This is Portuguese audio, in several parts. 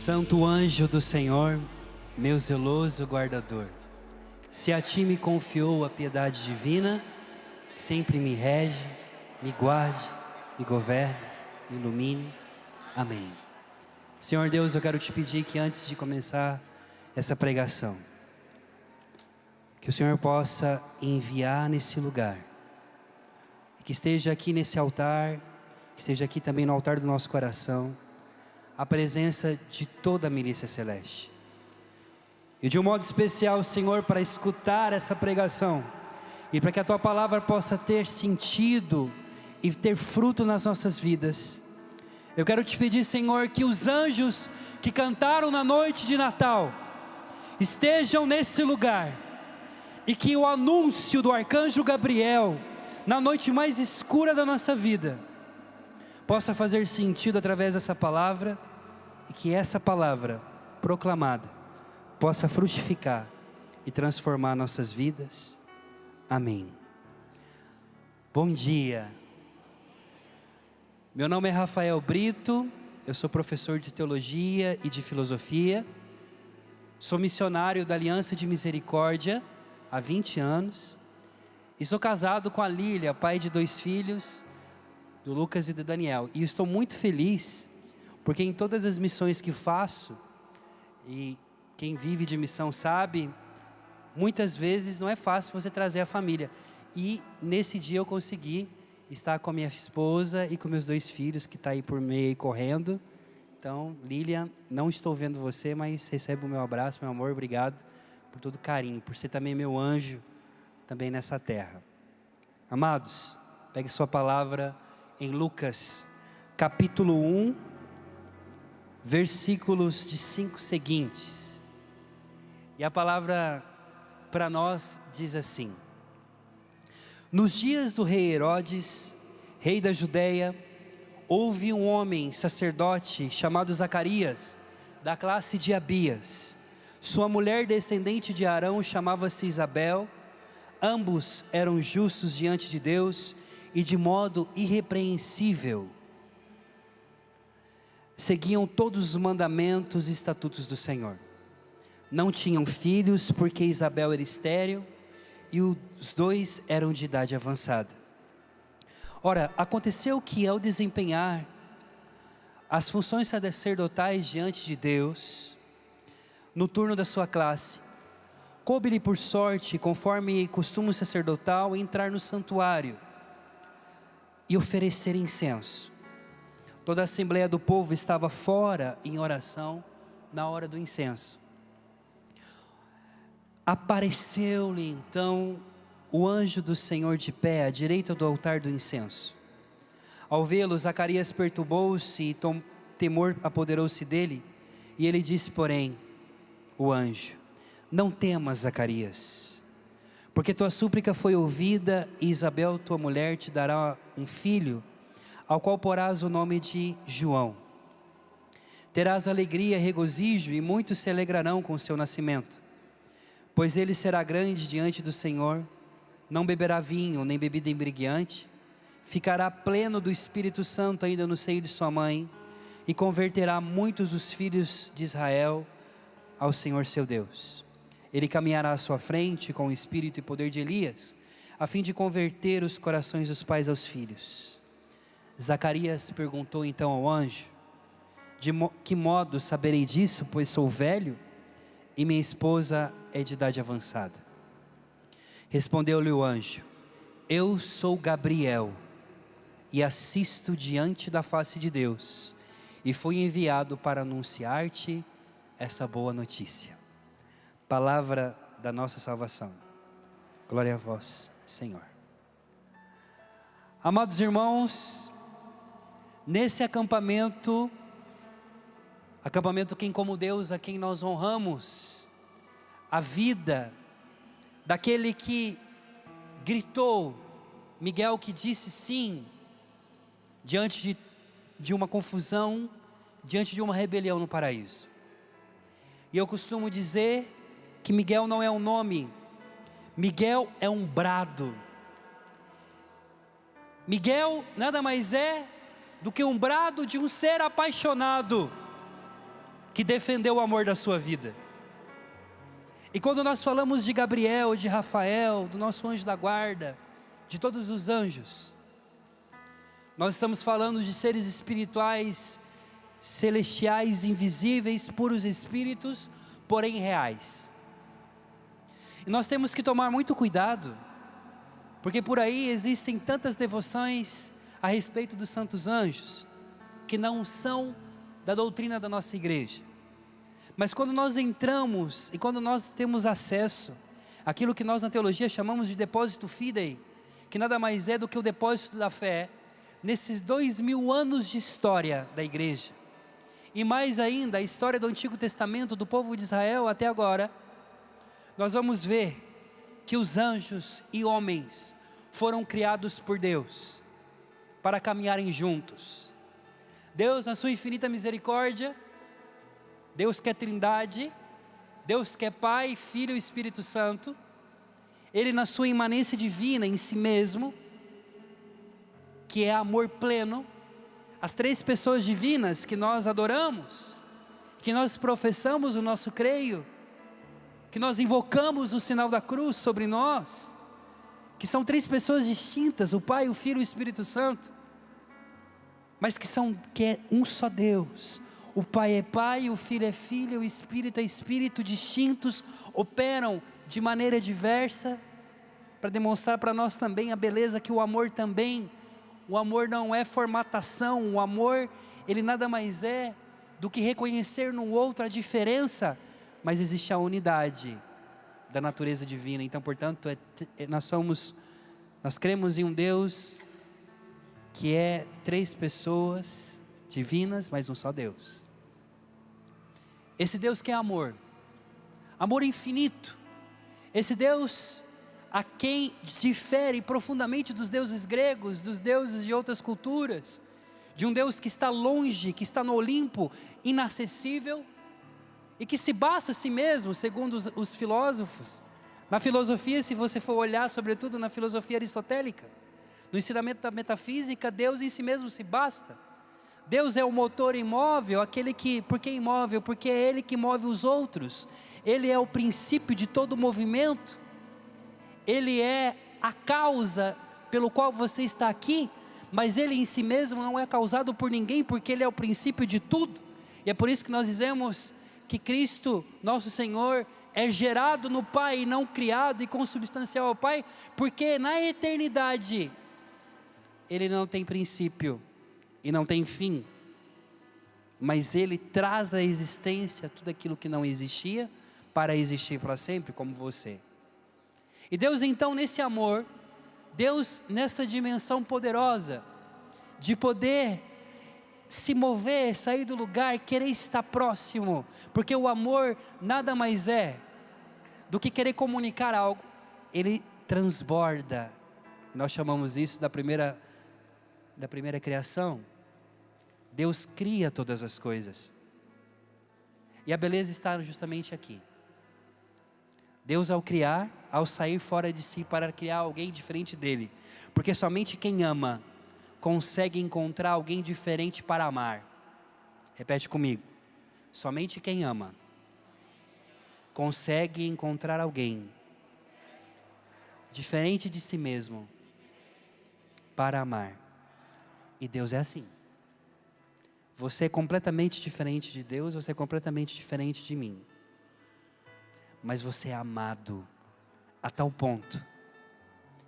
Santo anjo do Senhor, meu zeloso guardador, se a ti me confiou a piedade divina, sempre me rege, me guarde, me governe, me ilumine. Amém. Senhor Deus, eu quero te pedir que antes de começar essa pregação, que o Senhor possa enviar nesse lugar, que esteja aqui nesse altar, que esteja aqui também no altar do nosso coração, a presença de toda a milícia celeste. E de um modo especial, Senhor, para escutar essa pregação e para que a Tua palavra possa ter sentido e ter fruto nas nossas vidas, eu quero te pedir, Senhor, que os anjos que cantaram na noite de Natal estejam nesse lugar e que o anúncio do arcanjo Gabriel na noite mais escura da nossa vida possa fazer sentido através dessa palavra, e que essa palavra proclamada possa frutificar e transformar nossas vidas. Amém. Bom dia. Meu nome é Rafael Brito, eu sou professor de teologia e de filosofia, sou missionário da Aliança de Misericórdia há 20 anos, e sou casado com a Lília, pai de 2 filhos, do Lucas e do Daniel, e estou muito feliz, porque em todas as missões que faço, e quem vive de missão sabe, muitas vezes não é fácil você trazer a família, e nesse dia eu consegui estar com a minha esposa e com meus 2 filhos, que está aí por meio aí correndo. Então, Lília, não estou vendo você, mas recebe o meu abraço, meu amor, obrigado por todo o carinho, por ser também meu anjo, também nessa terra. Amados, pegue sua palavra em Lucas, capítulo 1, versículos de 5 seguintes. E a palavra para nós diz assim: nos dias do rei Herodes, rei da Judeia, houve um homem sacerdote chamado Zacarias, da classe de Abias. Sua mulher descendente de Arão chamava-se Isabel. Ambos eram justos diante de Deus e de modo irrepreensível seguiam todos os mandamentos e estatutos do Senhor. Não tinham filhos porque Isabel era estéril e os 2 eram de idade avançada. Ora, aconteceu que ao desempenhar as funções sacerdotais diante de Deus, no turno da sua classe, coube-lhe por sorte, conforme costume sacerdotal, entrar no santuário e oferecer incenso. Toda a assembleia do povo estava fora em oração na hora do incenso. Apareceu-lhe então o anjo do Senhor de pé à direita do altar do incenso. Ao vê-lo, Zacarias perturbou-se e temor apoderou-se dele, e ele disse, porém, o anjo: não temas, Zacarias, porque tua súplica foi ouvida, e Isabel, tua mulher, te dará um filho, ao qual porás o nome de João. Terás alegria e regozijo, e muitos se alegrarão com o seu nascimento, pois ele será grande diante do Senhor, não beberá vinho, nem bebida embriaguante, ficará pleno do Espírito Santo ainda no seio de sua mãe, e converterá muitos dos filhos de Israel ao Senhor seu Deus. Ele caminhará à sua frente com o espírito e poder de Elias, a fim de converter os corações dos pais aos filhos. Zacarias perguntou então ao anjo: de que modo saberei disso, pois sou velho e minha esposa é de idade avançada? Respondeu-lhe o anjo: eu sou Gabriel, e assisto diante da face de Deus, e fui enviado para anunciar-te essa boa notícia. Palavra da nossa salvação. Glória a vós, Senhor. Amados irmãos, nesse acampamento Quem como Deus, a quem nós honramos a vida daquele que gritou, Miguel, que disse sim diante de uma confusão, diante de uma rebelião no paraíso. E eu costumo dizer que Miguel não é um nome, Miguel é um brado. Miguel nada mais é do que um brado de um ser apaixonado. que defendeu o amor da sua vida. E quando nós falamos de Gabriel, de Rafael, do nosso anjo da guarda, de todos os anjos, nós estamos falando de seres espirituais, celestiais, invisíveis, puros espíritos, porém reais. E nós temos que tomar muito cuidado, porque por aí existem tantas devoções a respeito dos santos anjos, que não são da doutrina da nossa igreja. Mas quando nós entramos, e quando nós temos acesso àquilo que nós na teologia chamamos de depósito fidei, que nada mais é do que o depósito da fé, nesses 2000 anos de história da igreja, e mais ainda a história do Antigo Testamento, do povo de Israel até agora, nós vamos ver que os anjos e homens foram criados por Deus, para caminharem juntos. Deus, na sua infinita misericórdia, Deus que é Trindade, Deus que é Pai, Filho e Espírito Santo, Ele na sua imanência divina em si mesmo, que é amor pleno, as três pessoas divinas que nós adoramos, que nós professamos o nosso creio, que nós invocamos o sinal da cruz sobre nós, que são três pessoas distintas, o Pai, o Filho e o Espírito Santo, mas que é um só Deus. O Pai é Pai, o Filho é Filho, o Espírito é Espírito, distintos, operam de maneira diversa, para demonstrar para nós também a beleza que o amor também, o amor não é formatação, o amor, ele nada mais é do que reconhecer no outro a diferença, mas existe a unidade da natureza divina. Então, portanto, nós cremos em um Deus que é três pessoas divinas, mas um só Deus. Esse Deus que é amor, amor infinito, esse Deus a quem difere profundamente dos deuses gregos, dos deuses de outras culturas, de um Deus que está longe, que está no Olimpo, inacessível, e que se basta a si mesmo, segundo os filósofos. Na filosofia, se você for olhar, sobretudo na filosofia aristotélica, no ensinamento da metafísica, Deus em si mesmo se basta. Deus é o motor imóvel, por que imóvel? Porque é Ele que move os outros, Ele é o princípio de todo movimento, Ele é a causa pelo qual você está aqui, mas Ele em si mesmo não é causado por ninguém, porque Ele é o princípio de tudo. E é por isso que nós dizemos que Cristo, nosso Senhor, é gerado no Pai e não criado e consubstancial ao Pai, porque na eternidade Ele não tem princípio e não tem fim, mas Ele traz à existência tudo aquilo que não existia para existir para sempre, como você. E Deus então nesse amor, Deus nessa dimensão poderosa, de poder se mover, sair do lugar, querer estar próximo, porque o amor nada mais é do que querer comunicar algo, ele transborda. Nós chamamos isso da primeira criação. Deus cria todas as coisas, e a beleza está justamente aqui. Deus ao criar, ao sair fora de si para criar alguém diferente dele, porque somente quem ama consegue encontrar alguém diferente para amar. Repete comigo: somente quem ama consegue encontrar alguém diferente de si mesmo para amar. E Deus é assim. Você é completamente diferente de Deus, você é completamente diferente de mim, mas você é amado a tal ponto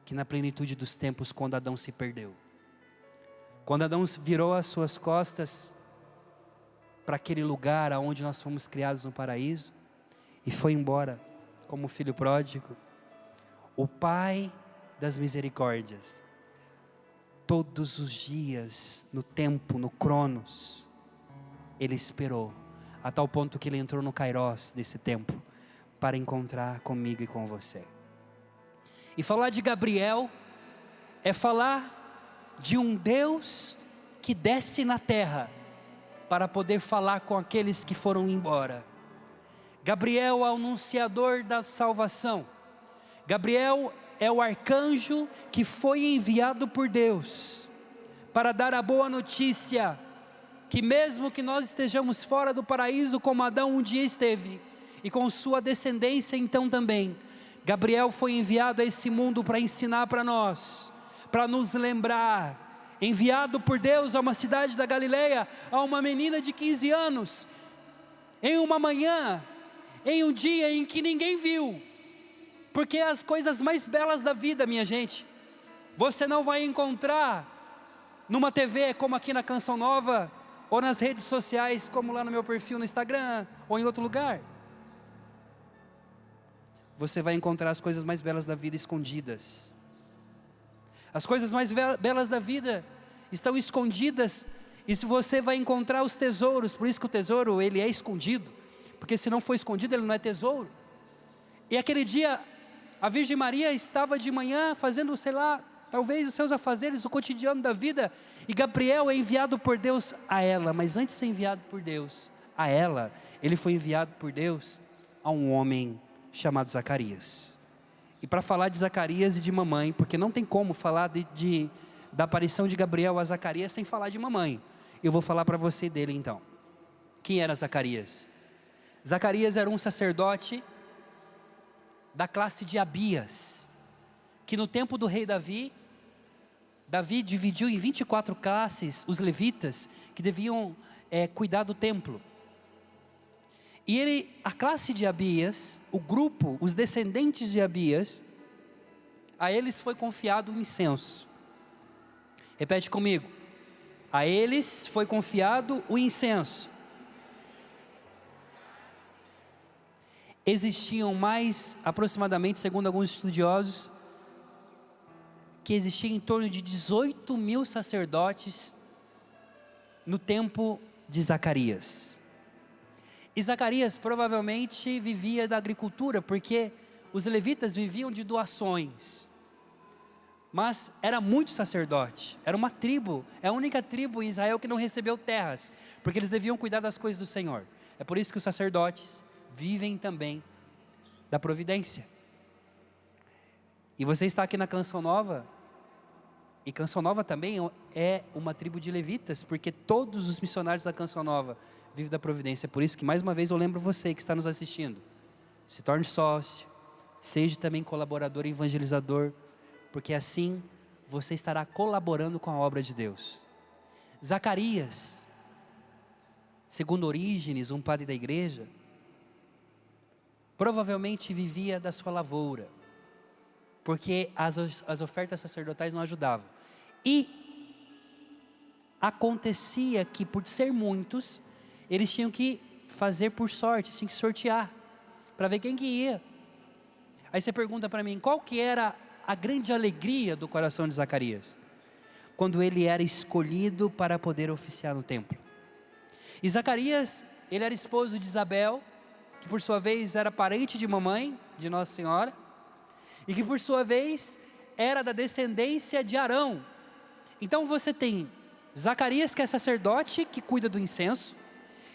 que na plenitude dos tempos, quando Adão se perdeu, quando Adão virou as suas costas para aquele lugar aonde nós fomos criados no paraíso e foi embora como filho pródigo, o Pai das misericórdias, todos os dias, no tempo, no Cronos, Ele esperou, a tal ponto que Ele entrou no Kairos desse tempo, para encontrar comigo e com você. E falar de Gabriel, é falar de um Deus que desce na terra, para poder falar com aqueles que foram embora. Gabriel é o anunciador da salvação. Gabriel é o arcanjo que foi enviado por Deus, para dar a boa notícia, que mesmo que nós estejamos fora do paraíso como Adão um dia esteve, e com sua descendência então também, Gabriel foi enviado a esse mundo para ensinar para nós, para nos lembrar, enviado por Deus a uma cidade da Galileia, a uma menina de 15 anos, em uma manhã, em um dia em que ninguém viu, porque as coisas mais belas da vida, minha gente, você não vai encontrar numa TV como aqui na Canção Nova, ou nas redes sociais como lá no meu perfil no Instagram, ou em outro lugar. Você vai encontrar as coisas mais belas da vida escondidas. As coisas mais belas da vida estão escondidas, e se você vai encontrar os tesouros, por isso que o tesouro ele é escondido, porque se não for escondido ele não é tesouro. E aquele dia a Virgem Maria estava de manhã fazendo, sei lá, talvez os seus afazeres, o cotidiano da vida, e Gabriel é enviado por Deus a ela, mas antes de ser enviado por Deus a ela, ele foi enviado por Deus a um homem chamado Zacarias. E para falar de Zacarias e de mamãe, porque não tem como falar da aparição de Gabriel a Zacarias sem falar de mamãe, eu vou falar para você dele então. Quem era Zacarias? Zacarias era um sacerdote da classe de Abias, que no tempo do rei Davi dividiu em 24 classes os levitas que deviam cuidar do templo. E a classe de Abias, o grupo, os descendentes de Abias, a eles foi confiado o incenso. Repete comigo. A eles foi confiado o incenso. Existiam mais, aproximadamente, segundo alguns estudiosos, que existia em torno de 18 mil sacerdotes no tempo de Zacarias. E Zacarias provavelmente vivia da agricultura, porque os levitas viviam de doações. Mas era muito sacerdote, era uma tribo, é a única tribo em Israel que não recebeu terras, porque eles deviam cuidar das coisas do Senhor. É por isso que os sacerdotes vivem também da providência. E você está aqui na Canção Nova, e Canção Nova também é uma tribo de levitas, porque todos os missionários da Canção Nova vivem da providência. É por isso que mais uma vez eu lembro você que está nos assistindo, se torne sócio, seja também colaborador e evangelizador, porque assim você estará colaborando com a obra de Deus. Zacarias, segundo Orígenes, um padre da igreja, provavelmente vivia da sua lavoura, porque as ofertas sacerdotais não ajudavam. E acontecia que, por ser muitos, eles tinham que fazer por sorte, tinham que sortear, para ver quem que ia. Aí você pergunta para mim, qual que era a grande alegria do coração de Zacarias? Quando ele era escolhido para poder oficiar no templo. E Zacarias, ele era esposo de Isabel, que por sua vez era parente de mamãe, de Nossa Senhora, e que por sua vez era da descendência de Arão. Então você tem Zacarias, que é sacerdote, que cuida do incenso,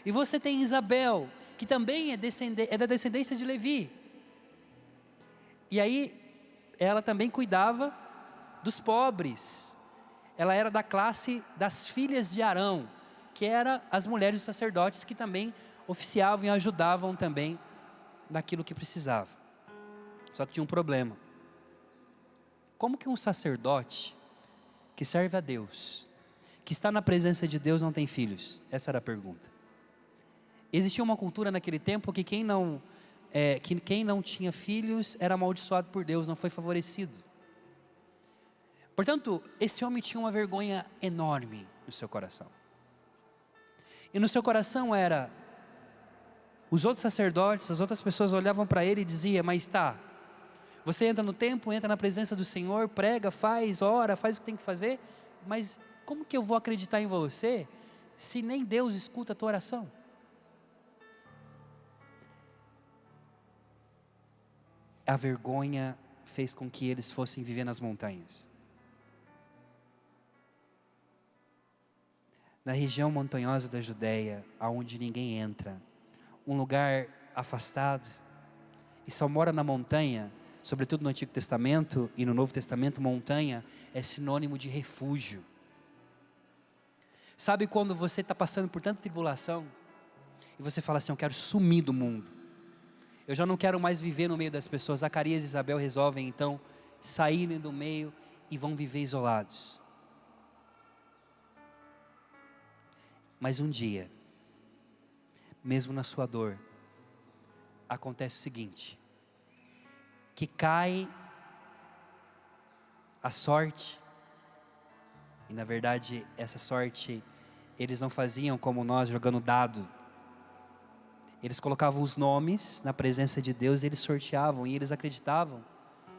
e você tem Isabel, que também é da descendência de Levi. E aí ela também cuidava dos pobres. Ela era da classe das filhas de Arão, que eram as mulheres dos sacerdotes, que também oficiavam e ajudavam também naquilo que precisava. Só que tinha um problema. Como que um sacerdote que serve a Deus, que está na presença de Deus, não tem filhos? Essa era a pergunta. Existia uma cultura naquele tempo que quem não tinha filhos era amaldiçoado por Deus, não foi favorecido. Portanto, esse homem tinha uma vergonha enorme no seu coração. E no seu coração era, os outros sacerdotes, as outras pessoas olhavam para ele e diziam, mas tá, você entra no templo, entra na presença do Senhor, prega, faz, ora, faz o que tem que fazer, mas como que eu vou acreditar em você, se nem Deus escuta a tua oração? A vergonha fez com que eles fossem viver nas montanhas. Na região montanhosa da Judéia, aonde ninguém entra, um lugar afastado, e só mora na montanha, sobretudo no Antigo Testamento e no Novo Testamento, montanha é sinônimo de refúgio. Sabe quando você está passando por tanta tribulação, e você fala assim: eu quero sumir do mundo, eu já não quero mais viver no meio das pessoas. Zacarias e Isabel resolvem então saírem do meio e vão viver isolados. Mas um dia, mesmo na sua dor, acontece o seguinte: que cai a sorte, e na verdade essa sorte eles não faziam como nós, jogando dado. Eles colocavam os nomes na presença de Deus e eles sorteavam, e eles acreditavam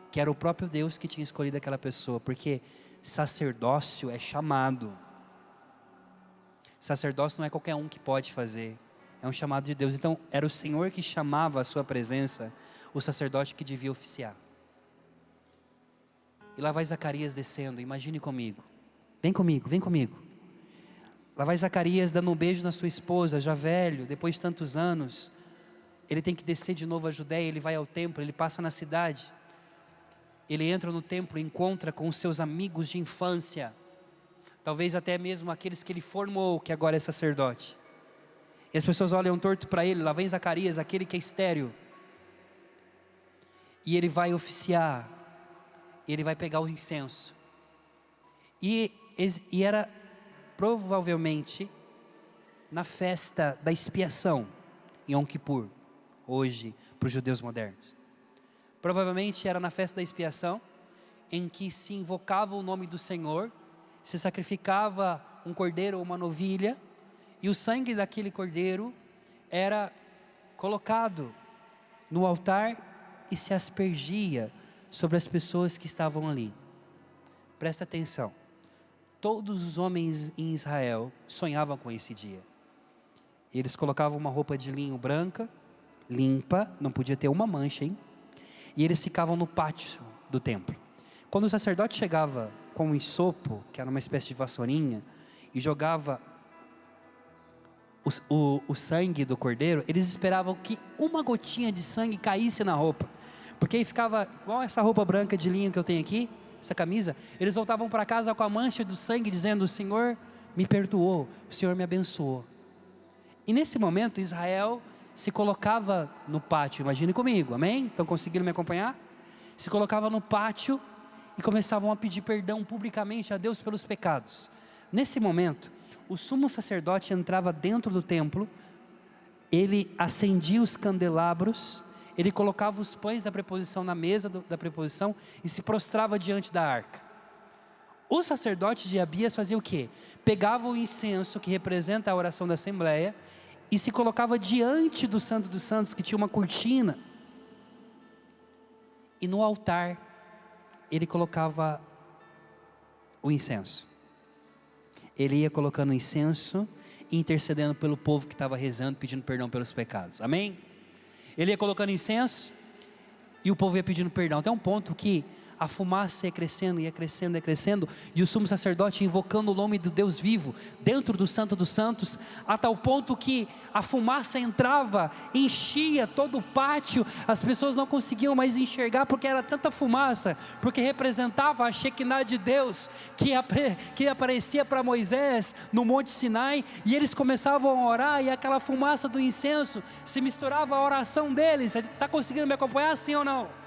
que era o próprio Deus que tinha escolhido aquela pessoa, porque sacerdócio é chamado. Sacerdócio não é qualquer um que pode fazer, é um chamado de Deus. Então era o Senhor que chamava a sua presença, o sacerdote que devia oficiar. E lá vai Zacarias descendo, imagine comigo, vem comigo. Lá vai Zacarias dando um beijo na sua esposa, já velho, depois de tantos anos. Ele tem que descer de novo a Judéia, ele vai ao templo, ele passa na cidade. Ele entra no templo, encontra com os seus amigos de infância, talvez até mesmo aqueles que ele formou, que agora é sacerdote. E as pessoas olham torto para ele. Lá vem Zacarias, aquele que é estéril, e ele vai oficiar, ele vai pegar o incenso, e era provavelmente na festa da expiação, em Yom Kippur, hoje para os judeus modernos. Provavelmente era na festa da expiação, em que se invocava o nome do Senhor, se sacrificava um cordeiro ou uma novilha, e o sangue daquele cordeiro era colocado no altar e se aspergia sobre as pessoas que estavam ali. Presta atenção, todos os homens em Israel sonhavam com esse dia. Eles colocavam uma roupa de linho branca, limpa, não podia ter uma mancha, hein? E eles ficavam no pátio do templo. Quando o sacerdote chegava com um ensopo, que era uma espécie de vassourinha, e jogava o sangue do cordeiro, eles esperavam que uma gotinha de sangue caísse na roupa, porque aí ficava igual essa roupa branca de linho que eu tenho aqui, essa camisa. Eles voltavam para casa com a mancha do sangue, dizendo: o Senhor me perdoou, o Senhor me abençoou. E nesse momento Israel se colocava no pátio, imagine comigo, amém? Estão conseguindo me acompanhar? Se colocava no pátio e começavam a pedir perdão publicamente a Deus pelos pecados. Nesse momento, o sumo sacerdote entrava dentro do templo, ele acendia os candelabros, ele colocava os pães da preposição na mesa da preposição e se prostrava diante da arca. O sacerdote de Abias fazia o quê? Pegava o incenso, que representa a oração da assembleia, e se colocava diante do Santo dos Santos, que tinha uma cortina, e no altar ele colocava o incenso. Ele ia colocando o incenso e intercedendo pelo povo que estava rezando, pedindo perdão pelos pecados, amém? Ele ia colocando incenso e o povo ia pedindo perdão, até um ponto que a fumaça ia crescendo, e o sumo sacerdote invocando o nome do Deus vivo, dentro do Santo dos Santos, a tal ponto que a fumaça entrava, enchia todo o pátio, as pessoas não conseguiam mais enxergar, porque era tanta fumaça, porque representava a Shekinah de Deus, que aparecia para Moisés no Monte Sinai, e eles começavam a orar, e aquela fumaça do incenso se misturava à oração deles. Está conseguindo me acompanhar, sim ou não?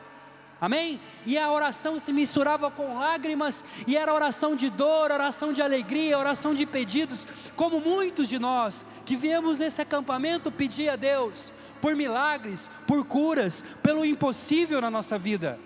Amém? E a oração se misturava com lágrimas, e era oração de dor, oração de alegria, oração de pedidos, como muitos de nós que viemos nesse acampamento pedir a Deus por milagres, por curas, pelo impossível na nossa vida.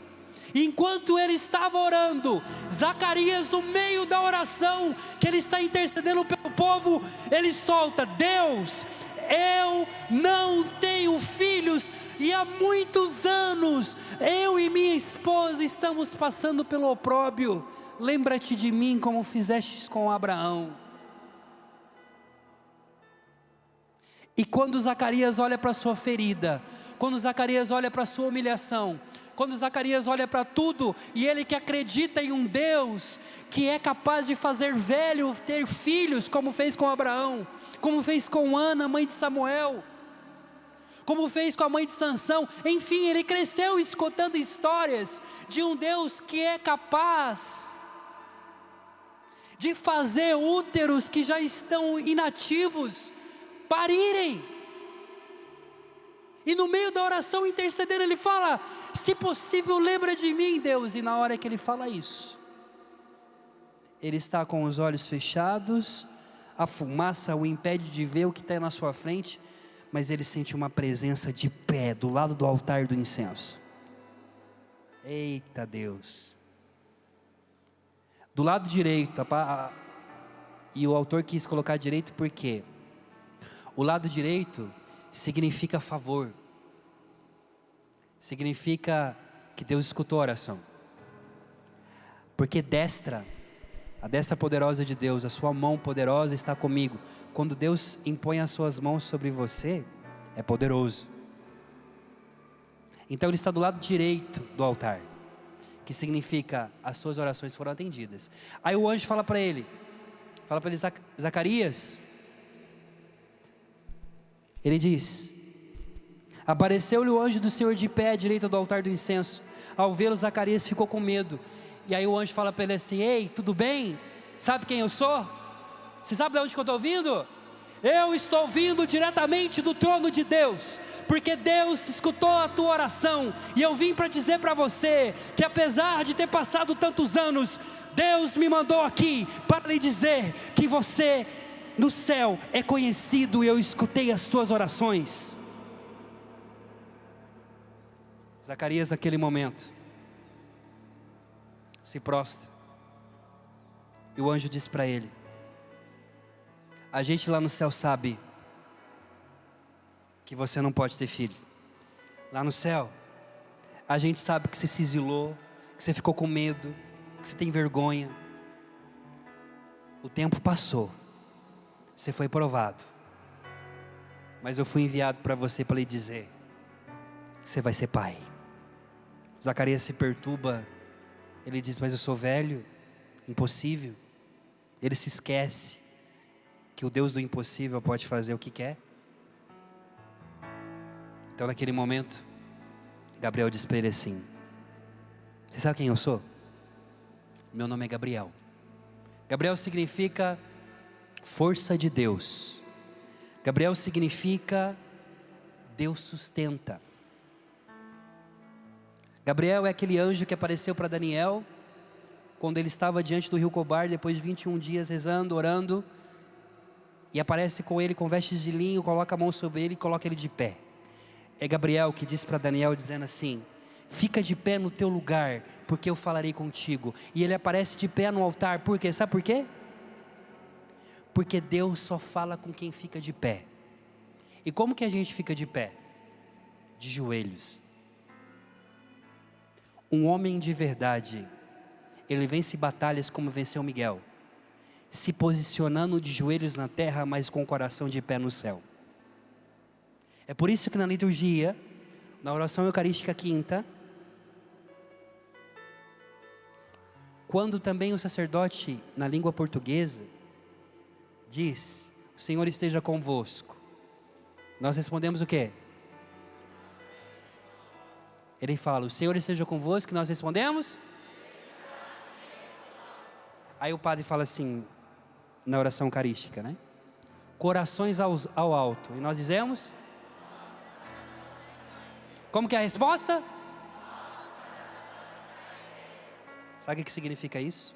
Enquanto ele estava orando, Zacarias, no meio da oração que ele está intercedendo pelo povo, ele solta: Deus, eu não tenho filhos, e há muitos anos eu e minha esposa estamos passando pelo opróbrio. Lembra-te de mim como fizestes com Abraão. E quando Zacarias olha para a sua ferida, quando Zacarias olha para a sua humilhação, quando Zacarias olha para tudo, e ele que acredita em um Deus que é capaz de fazer velho ter filhos, como fez com Abraão, como fez com Ana, mãe de Samuel, como fez com a mãe de Sansão, enfim, ele cresceu escutando histórias de um Deus que é capaz de fazer úteros que já estão inativos parirem. E no meio da oração intercedendo, ele fala: se possível, lembra de mim, Deus. E na hora que ele fala isso, ele está com os olhos fechados, a fumaça o impede de ver o que está na sua frente, mas ele sente uma presença de pé do lado do altar do incenso. Eita Deus! Do lado direito, e o autor quis colocar direito porque o lado direito significa favor, significa que Deus escutou a oração, porque a destra poderosa de Deus, a sua mão poderosa está comigo. Quando Deus impõe as suas mãos sobre você, é poderoso. Então ele está do lado direito do altar, que significa as suas orações foram atendidas. Aí o anjo fala para ele, Zacarias, ele diz: apareceu-lhe o anjo do Senhor de pé à direita do altar do incenso. Ao vê-lo, Zacarias ficou com medo. E aí o anjo fala para ele assim: ei, tudo bem? Sabe quem eu sou? Você sabe de onde que eu estou vindo? Eu estou vindo diretamente do trono de Deus, porque Deus escutou a tua oração, e eu vim para dizer para você, que apesar de ter passado tantos anos, Deus me mandou aqui, para lhe dizer, que você no céu é conhecido, e eu escutei as tuas orações. Zacarias naquele momento, se prostra, e o anjo disse para ele: a gente lá no céu sabe que você não pode ter filho. Lá no céu, a gente sabe que você se exilou, que você ficou com medo, que você tem vergonha. O tempo passou, você foi provado, mas eu fui enviado para você para lhe dizer que você vai ser pai. Zacarias se perturba, ele diz: mas eu sou velho, impossível. Ele se esquece que o Deus do impossível pode fazer o que quer. Então naquele momento, Gabriel diz para ele assim: você sabe quem eu sou? Meu nome é Gabriel. Gabriel significa força de Deus. Gabriel significa Deus sustenta. Gabriel é aquele anjo que apareceu para Daniel, quando ele estava diante do rio Cobar, depois de 21 dias rezando, orando, e aparece com ele com vestes de linho, coloca a mão sobre ele e coloca ele de pé. É Gabriel que diz para Daniel, dizendo assim: fica de pé no teu lugar, porque eu falarei contigo. E ele aparece de pé no altar, por quê? Sabe por quê? Porque Deus só fala com quem fica de pé. E como que a gente fica de pé? De joelhos. Um homem de verdade, ele vence batalhas como venceu Miguel, se posicionando de joelhos na terra, mas com o coração de pé no céu. É por isso que na liturgia, na oração eucarística quinta, quando também o sacerdote, na língua portuguesa, diz: o Senhor esteja convosco, nós respondemos o quê? Ele fala: o Senhor esteja convosco, nós respondemos? Aí o padre fala assim, na oração eucarística, né? Corações ao alto. E nós dizemos? Como que é a resposta? Sabe o que significa isso?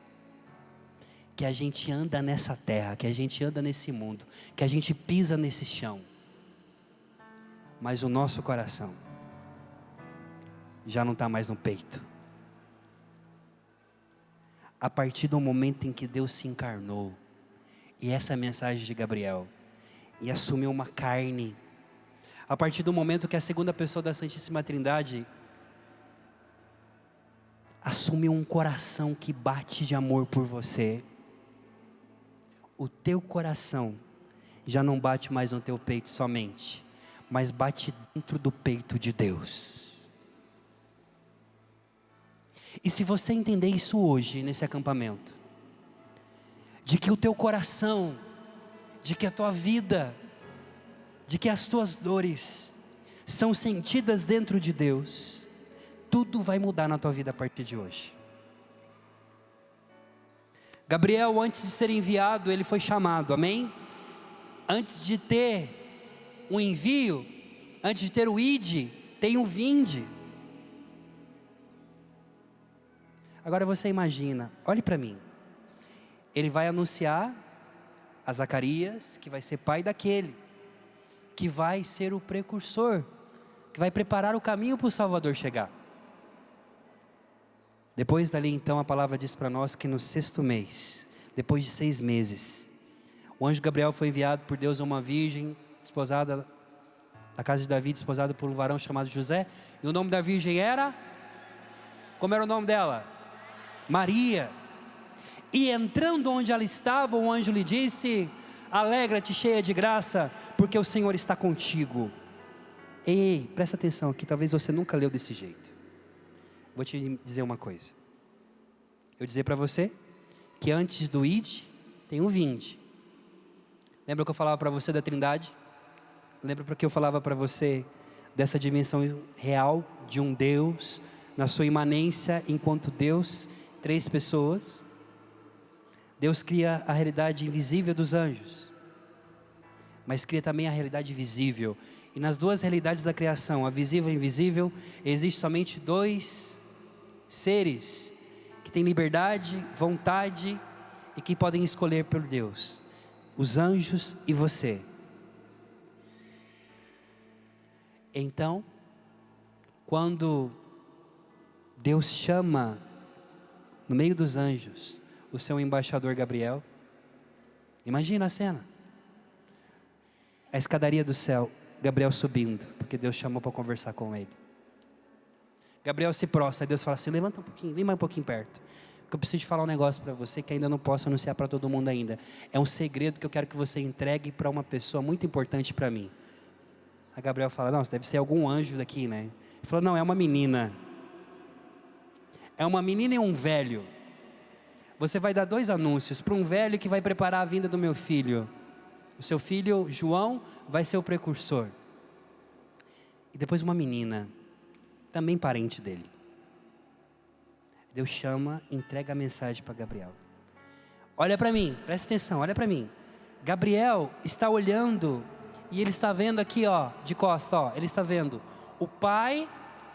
Que a gente anda nessa terra, que a gente anda nesse mundo, que a gente pisa nesse chão, mas o nosso coração já não está mais no peito. A partir do momento em que Deus se encarnou, e essa é a mensagem de Gabriel, e assumiu uma carne, a partir do momento que a segunda pessoa da Santíssima Trindade assumiu um coração que bate de amor por você, o teu coração já não bate mais no teu peito somente, mas bate dentro do peito de Deus. E se você entender isso hoje, nesse acampamento, de que o teu coração, de que a tua vida, de que as tuas dores são sentidas dentro de Deus, tudo vai mudar na tua vida a partir de hoje. Gabriel, antes de ser enviado, ele foi chamado, amém? Antes de ter um envio, antes de ter o ide, tem o vinde. Agora você imagina, olhe para mim. Ele vai anunciar a Zacarias, que vai ser pai daquele, que vai ser o precursor, que vai preparar o caminho para o Salvador chegar. Depois dali então a palavra diz para nós que no 6º mês, depois de 6 meses, o anjo Gabriel foi enviado por Deus a uma virgem, desposada da casa de Davi, desposada por um varão chamado José, e o nome da virgem era? Como era o nome dela? Maria. E entrando onde ela estava, o anjo lhe disse: alegra-te, cheia de graça, porque o Senhor está contigo. Ei, presta atenção aqui, talvez você nunca leu desse jeito. Vou te dizer uma coisa. Eu dizer para você que antes do ide, tem o vinde. Lembra que eu falava para você da Trindade? Lembra porque eu falava para você dessa dimensão real de um Deus, na sua imanência enquanto Deus, 3 pessoas. Deus cria a realidade invisível dos anjos, mas cria também a realidade visível. E nas 2 realidades da criação, a visível e a invisível, existe somente 2 seres que têm liberdade, vontade e que podem escolher por Deus: os anjos e você. Então, quando Deus chama no meio dos anjos o seu embaixador Gabriel, imagina a cena, a escadaria do céu, Gabriel subindo, porque Deus chamou para conversar com ele. Gabriel se prostra, aí Deus fala assim: levanta um pouquinho, vem mais um pouquinho perto, porque eu preciso te falar um negócio para você que ainda não posso anunciar para todo mundo ainda. É um segredo que eu quero que você entregue para uma pessoa muito importante para mim. Aí Gabriel fala: não, deve ser algum anjo daqui, né? Ele falou: não, é uma menina. É uma menina e um velho. Você vai dar 2 anúncios para um velho que vai preparar a vinda do meu filho. O seu filho, João, vai ser o precursor. E depois uma menina, também parente dele. Deus chama, entrega a mensagem para Gabriel. Olha para mim, presta atenção, olha para mim. Gabriel está olhando e ele está vendo aqui, ó, de costa, ó, ele está vendo o Pai,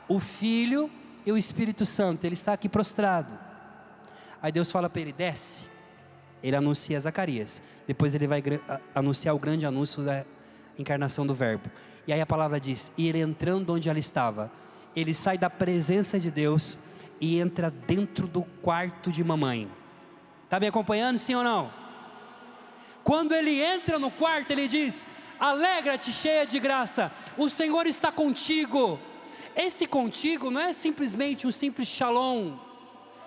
o Filho e o Espírito Santo. Ele está aqui prostrado. Aí Deus fala para ele: desce. Ele anuncia Zacarias. Depois ele vai anunciar o grande anúncio da encarnação do Verbo. E aí a palavra diz: e ele entrando onde ela estava, ele sai da presença de Deus e entra dentro do quarto de mamãe. Está me acompanhando, sim ou não? Quando ele entra no quarto, ele diz: alegra-te, cheia de graça, o Senhor está contigo. Esse contigo não é simplesmente um simples shalom,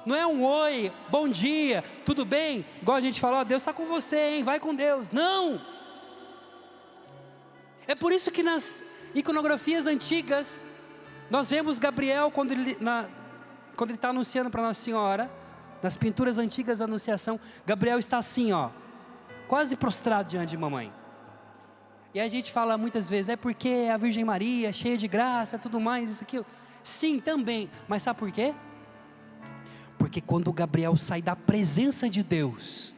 não é um oi, bom dia, tudo bem? Igual a gente fala: ó, Deus está com você, hein? Vai com Deus. Não! É por isso que nas iconografias antigas, nós vemos Gabriel, quando ele está anunciando para Nossa Senhora, nas pinturas antigas da Anunciação, Gabriel está assim, ó, quase prostrado diante de mamãe. E a gente fala muitas vezes: é porque a Virgem Maria, cheia de graça, tudo mais, isso, aquilo. Sim, também, mas sabe por quê? Porque quando Gabriel sai da presença de Deus,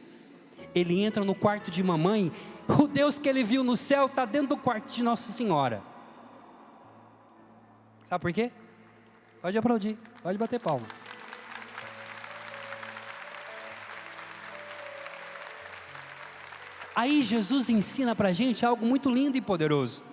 ele entra no quarto de mamãe, o Deus que ele viu no céu está dentro do quarto de Nossa Senhora. Sabe por quê? Pode aplaudir, pode bater palma. Aí Jesus ensina para a gente algo muito lindo e poderoso.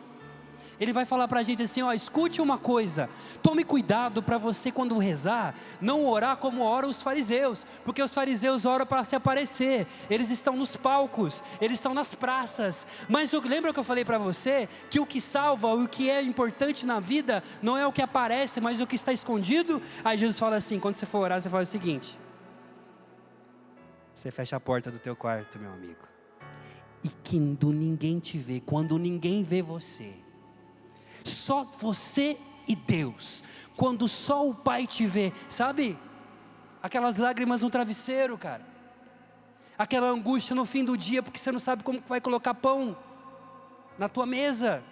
Ele vai falar para a gente assim: ó, escute uma coisa, tome cuidado para você, quando rezar, não orar como oram os fariseus, porque os fariseus oram para se aparecer, eles estão nos palcos, eles estão nas praças, mas lembra que eu falei para você, que o que salva, o que é importante na vida, não é o que aparece, mas o que está escondido? Aí Jesus fala assim: quando você for orar, você faz o seguinte: você fecha a porta do teu quarto, meu amigo, e quando ninguém te vê, quando ninguém vê você, só você e Deus, quando só o Pai te vê, sabe? Aquelas lágrimas no travesseiro, cara, aquela angústia no fim do dia, porque você não sabe como vai colocar pão na tua mesa.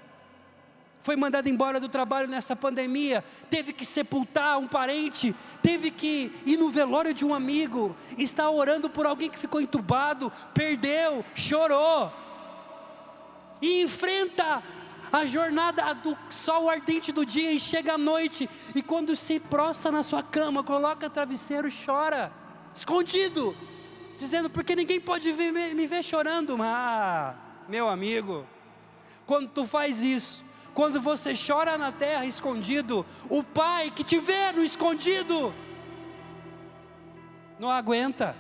foi mandado embora do trabalho nessa pandemia, teve que sepultar um parente, teve que ir no velório de um amigo, está orando por alguém que ficou entubado, perdeu, chorou, e enfrenta a jornada do sol ardente do dia, e chega à noite, e quando se prostra na sua cama, coloca travesseiro, chora, escondido, dizendo, porque ninguém pode me ver chorando. Meu amigo, quando tu faz isso, quando você chora na terra escondido, o Pai que te vê no escondido, não aguenta.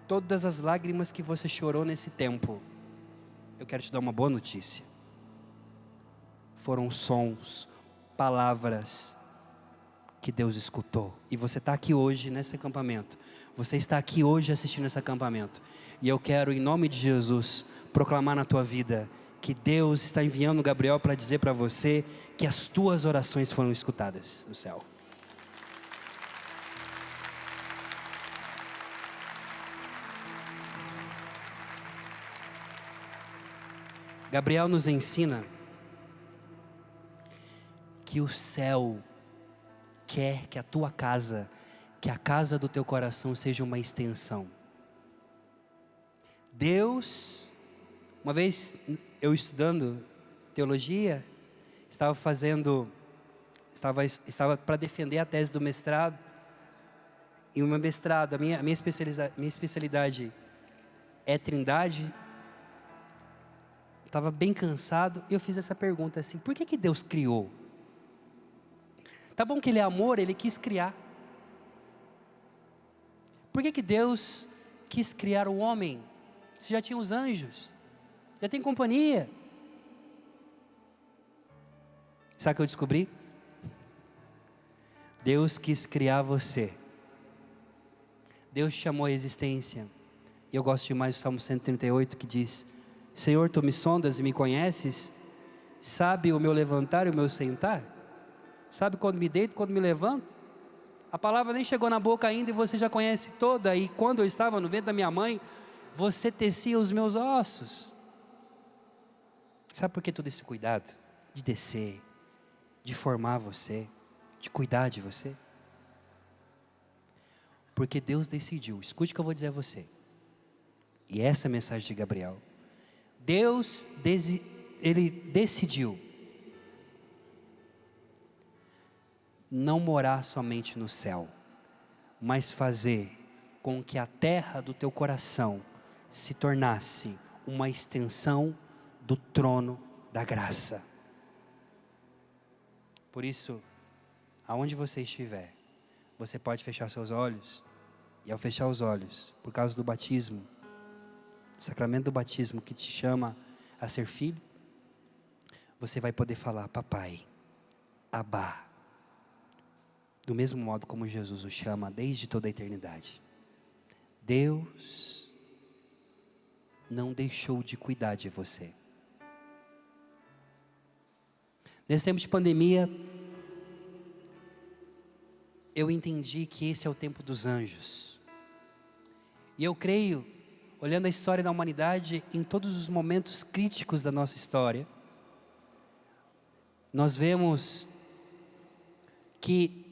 Todas as lágrimas que você chorou nesse tempo, eu quero te dar uma boa notícia. Foram sons, palavras que Deus escutou. E você está aqui hoje nesse acampamento. Você está aqui hoje assistindo esse acampamento. E eu quero, em nome de Jesus, proclamar na tua vida que Deus está enviando Gabriel para dizer para você que as tuas orações foram escutadas no céu. Gabriel nos ensina que o céu quer que a tua casa, que a casa do teu coração seja uma extensão. Deus, uma vez eu estudando teologia, estava para defender a tese do mestrado, e o meu mestrado, a minha especialidade é Trindade. Estava bem cansado, e eu fiz essa pergunta assim, por que Deus criou? Tá bom que Ele é amor, Ele quis criar. Por que Deus quis criar o homem? Se já tinha os anjos, já tem companhia. Sabe o que eu descobri? Deus quis criar você. Deus te chamou à existência. E eu gosto demais do Salmo 138 que diz: Senhor, tu me sondas e me conheces, sabe o meu levantar e o meu sentar, sabe quando me deito, quando me levanto, a palavra nem chegou na boca ainda e você já conhece toda, e quando eu estava no ventre da minha mãe, você tecia os meus ossos. Sabe por que todo esse cuidado de descer, de formar você, de cuidar de você? Porque Deus decidiu, escute o que eu vou dizer a você, e essa é a mensagem de Gabriel. Deus, Ele decidiu não morar somente no céu, mas fazer com que a terra do teu coração se tornasse uma extensão do trono da graça. Por isso, aonde você estiver, você pode fechar seus olhos, e ao fechar os olhos, por causa do batismo, o sacramento do batismo que te chama a ser filho, você vai poder falar: papai, Abá, do mesmo modo como Jesus o chama desde toda a eternidade. Deus não deixou de cuidar de você. Nesse tempo de pandemia, eu entendi que esse é o tempo dos anjos. E eu creio, olhando a história da humanidade, em todos os momentos críticos da nossa história, nós vemos que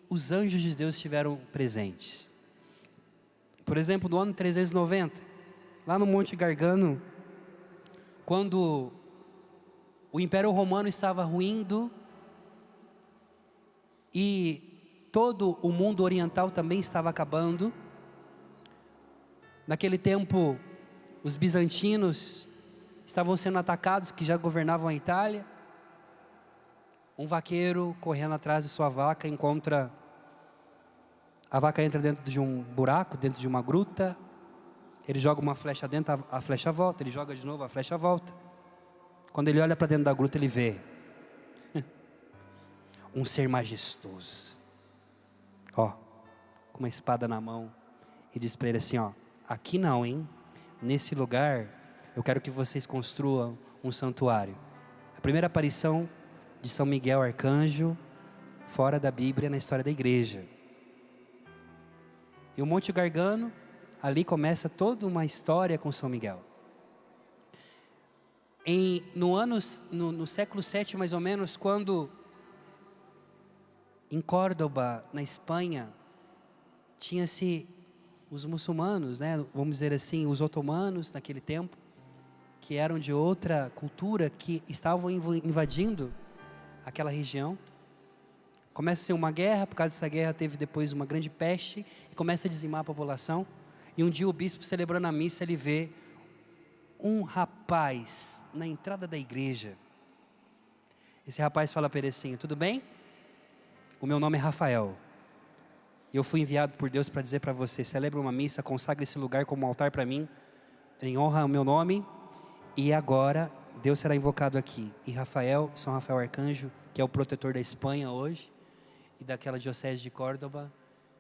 os anjos de Deus estiveram presentes. Por exemplo, no ano 390, lá no Monte Gargano, quando o Império Romano estava ruindo e todo o mundo oriental também estava acabando, naquele tempo os bizantinos estavam sendo atacados, que já governavam a Itália. Um vaqueiro correndo atrás de sua vaca encontra... A vaca entra dentro de um buraco, dentro de uma gruta. Ele joga uma flecha dentro, a flecha volta. Ele joga de novo, a flecha volta. Quando ele olha para dentro da gruta, ele vê um ser majestoso, ó, com uma espada na mão, e diz para ele assim: ó, aqui não, hein? Nesse lugar, eu quero que vocês construam um santuário. A primeira aparição de São Miguel Arcanjo, fora da Bíblia, na história da igreja. E o Monte Gargano, ali começa toda uma história com São Miguel. No século VII, mais ou menos, quando em Córdoba, na Espanha, tinha-se os muçulmanos, né, vamos dizer assim, os otomanos naquele tempo, que eram de outra cultura, que estavam invadindo aquela região. Começa a ser uma guerra, por causa dessa guerra teve depois uma grande peste, e começa a dizimar a população. E um dia o bispo, celebrando a missa, ele vê um rapaz na entrada da igreja. Esse rapaz fala para ele assim: tudo bem? O meu nome é Rafael. E eu fui enviado por Deus para dizer para você: celebre uma missa, consagre esse lugar como um altar para mim, em honra ao meu nome. E agora Deus será invocado aqui. E Rafael, São Rafael Arcanjo, que é o protetor da Espanha hoje, e daquela diocese de Córdoba,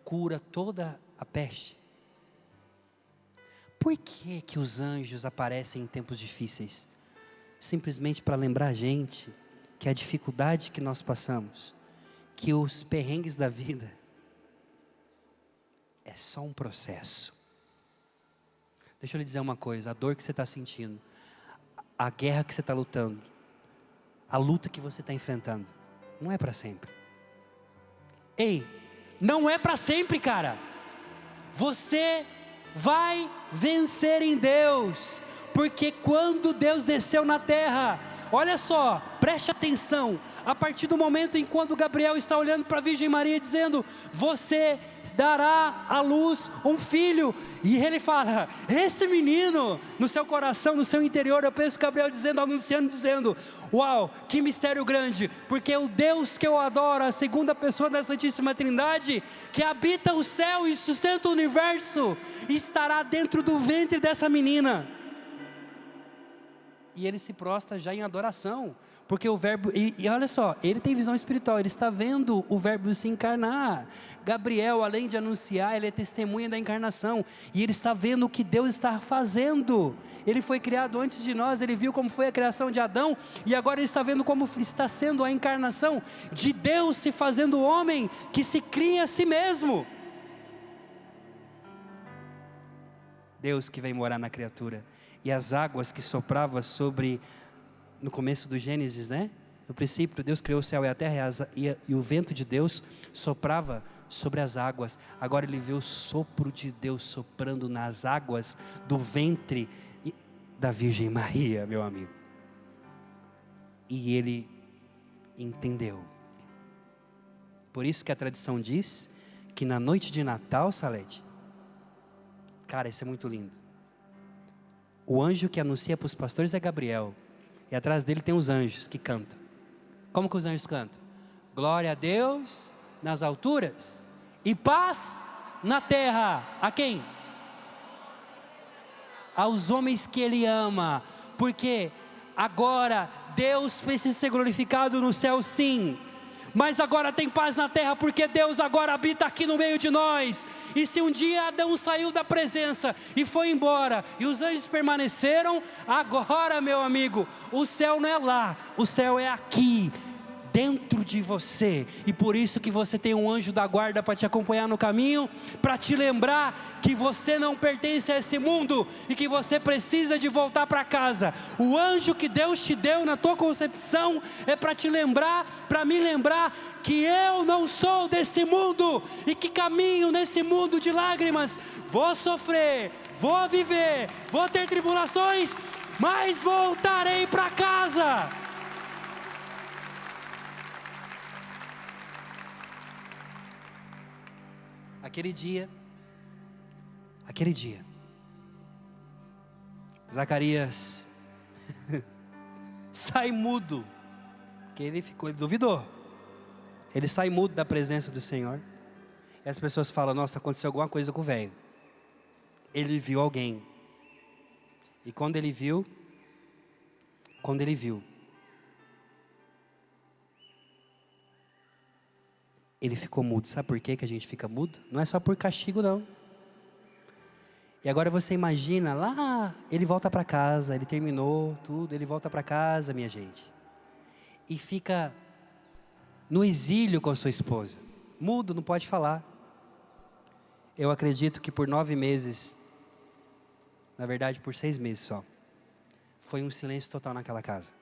cura toda a peste. Por que os anjos aparecem em tempos difíceis? Simplesmente para lembrar a gente que a dificuldade que nós passamos, que os perrengues da vida, é só um processo. Deixa eu lhe dizer uma coisa: a dor que você está sentindo, a guerra que você está lutando, a luta que você está enfrentando, não é para sempre. Ei, não é para sempre, cara. Você vai vencer em Deus, porque quando Deus desceu na terra, olha só, preste atenção, a partir do momento em quando Gabriel está olhando para a Virgem Maria dizendo: você dará à luz um filho, e ele fala: esse menino, no seu coração, no seu interior, eu penso Gabriel dizendo, anunciando, dizendo: uau, que mistério grande, porque o Deus que eu adoro, a segunda pessoa da Santíssima Trindade, que habita o céu e sustenta o universo, estará dentro do ventre dessa menina. E ele se prostra já em adoração, porque o verbo, e olha só, ele tem visão espiritual, ele está vendo o verbo se encarnar. Gabriel, além de anunciar, ele é testemunha da encarnação, e ele está vendo o que Deus está fazendo. Ele foi criado antes de nós, ele viu como foi a criação de Adão, e agora ele está vendo como está sendo a encarnação de Deus se fazendo homem, que se cria a si mesmo. Deus que vem morar na criatura. E as águas que sopravam sobre, no começo do Gênesis, né? No princípio Deus criou o céu e a terra, e o vento de Deus soprava sobre as águas. Agora ele vê o sopro de Deus soprando nas águas do ventre da Virgem Maria, meu amigo. E ele entendeu. Por isso que a tradição diz que na noite de Natal, Salete, cara, isso é muito lindo. O anjo que anuncia para os pastores é Gabriel, e atrás dele tem os anjos que cantam. Como que os anjos cantam? Glória a Deus nas alturas e paz na terra. A quem? Aos homens que ele ama. Porque agora Deus precisa ser glorificado no céu, sim, mas agora tem paz na terra, porque Deus agora habita aqui no meio de nós. E se um dia Adão saiu da presença e foi embora, e os anjos permaneceram, agora, meu amigo, o céu não é lá, o céu é aqui, dentro de você. E por isso que você tem um anjo da guarda para te acompanhar no caminho, para te lembrar que você não pertence a esse mundo, e que você precisa de voltar para casa. O anjo que Deus te deu na tua concepção, é para te lembrar, para me lembrar, que eu não sou desse mundo, e que caminho nesse mundo de lágrimas. Vou sofrer, vou viver, vou ter tribulações, mas voltarei para casa. Aquele dia, Zacarias sai mudo, porque ele duvidou, ele sai mudo da presença do Senhor, e as pessoas falam: nossa, aconteceu alguma coisa com o velho. Ele viu alguém, e quando ele viu, ele ficou mudo. Sabe por que a gente fica mudo? Não é só por castigo, não. E agora você imagina, lá, ele volta para casa, ele terminou tudo, ele volta para casa, minha gente, e fica no exílio com a sua esposa, mudo, não pode falar. Eu acredito que por 9 meses, na verdade por 6 meses só, Foi um silêncio total naquela casa.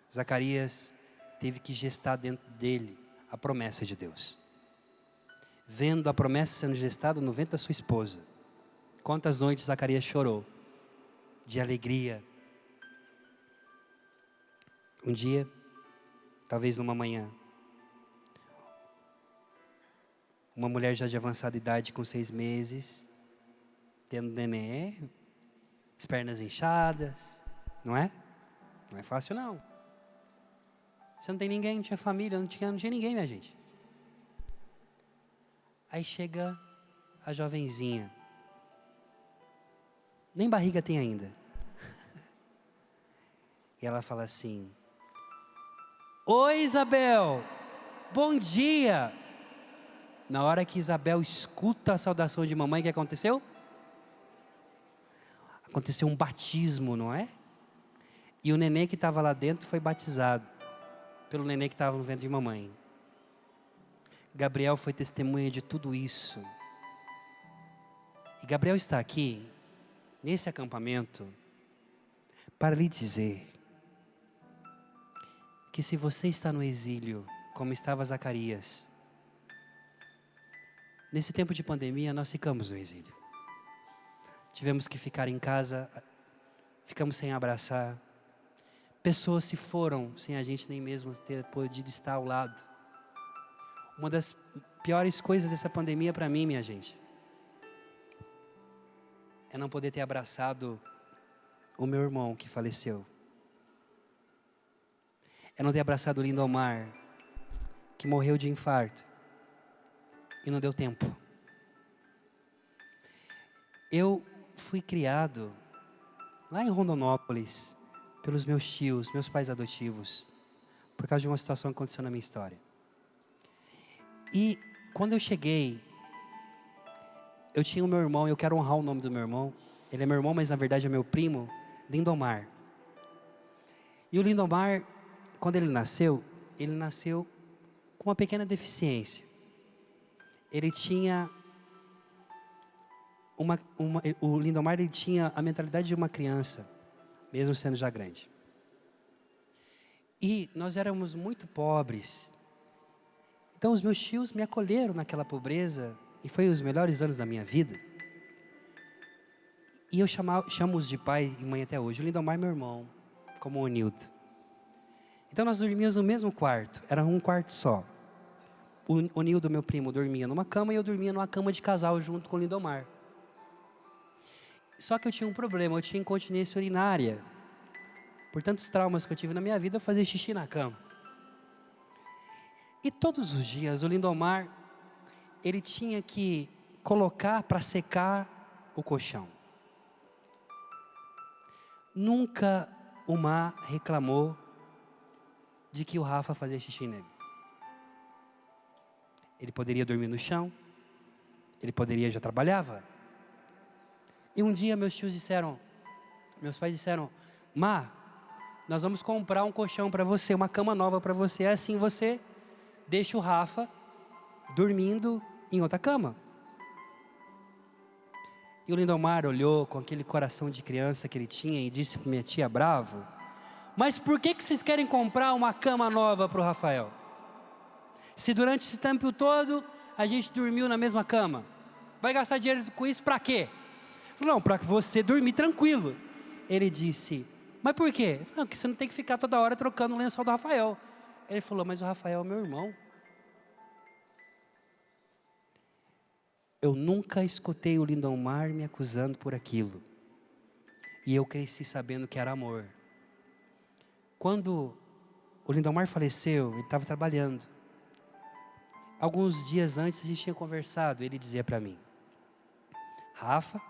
Zacarias teve que gestar dentro dele a promessa de Deus. Vendo a promessa sendo gestada no ventre da sua esposa. Quantas noites Zacarias chorou de alegria. Um dia, talvez numa manhã, uma mulher já de avançada idade, com 6 meses, tendo neném, as pernas inchadas, não é? Não é fácil não. Você não tem ninguém, não tinha família, não tinha ninguém, minha gente. Aí chega a jovenzinha, nem barriga tem ainda. E ela fala assim: oi, Isabel, bom dia. Na hora que Isabel escuta a saudação de mamãe, o que aconteceu? Aconteceu um batismo, não é? E o neném que estava lá dentro foi batizado pelo neném que estava no ventre de mamãe. Gabriel foi testemunha de tudo isso. E Gabriel está aqui, nesse acampamento, para lhe dizer que se você está no exílio, como estava Zacarias, nesse tempo de pandemia nós ficamos no exílio. Tivemos que ficar em casa, ficamos sem abraçar. Pessoas se foram sem a gente nem mesmo ter podido estar ao lado. Uma das piores coisas dessa pandemia para mim, minha gente, é não poder ter abraçado o meu irmão que faleceu. É não ter abraçado o Lindomar, que morreu de infarto. E não deu tempo. Eu fui criado lá em Rondonópolis pelos meus tios, meus pais adotivos, por causa de uma situação que aconteceu na minha história. E quando eu cheguei, eu tinha o meu irmão, eu quero honrar o nome do meu irmão. Ele é meu irmão, mas na verdade é meu primo, Lindomar. E o Lindomar, quando ele nasceu com uma pequena deficiência. Ele tinha o Lindomar, ele tinha a mentalidade de uma criança, mesmo sendo já grande. E nós éramos muito pobres. Então os meus tios me acolheram naquela pobreza, e foi os melhores anos da minha vida. E eu chamo-os de pai e mãe até hoje. O Lindomar é meu irmão, como o Nilton. Então nós dormíamos no mesmo quarto, era um quarto só. O Nildo, meu primo, dormia numa cama e eu dormia numa cama de casal junto com o Lindomar. Só que eu tinha um problema, eu tinha incontinência urinária. Por tantos traumas que eu tive na minha vida, eu fazia xixi na cama. E todos os dias o Lindomar, ele tinha que colocar para secar o colchão. Nunca o Mar reclamou de que o Rafa fazia xixi nele. Ele poderia dormir no chão, ele poderia, já trabalhava. E um dia meus pais disseram: Má, nós vamos comprar um colchão para você, uma cama nova para você, assim você deixa o Rafa dormindo em outra cama. E o Lindomar olhou com aquele coração de criança que ele tinha e disse para minha tia bravo: mas por que vocês querem comprar uma cama nova para o Rafael? Se durante esse tempo todo a gente dormiu na mesma cama, vai gastar dinheiro com isso para quê? Eu falei: não, para você dormir tranquilo. Ele disse: mas por quê? Eu falei: não, porque você não tem que ficar toda hora trocando o lençol do Rafael. Ele falou: mas o Rafael é meu irmão. Eu nunca escutei o Lindomar me acusando por aquilo. E eu cresci sabendo que era amor. Quando o Lindomar faleceu, ele estava trabalhando. Alguns dias antes a gente tinha conversado, ele dizia para mim: Rafa,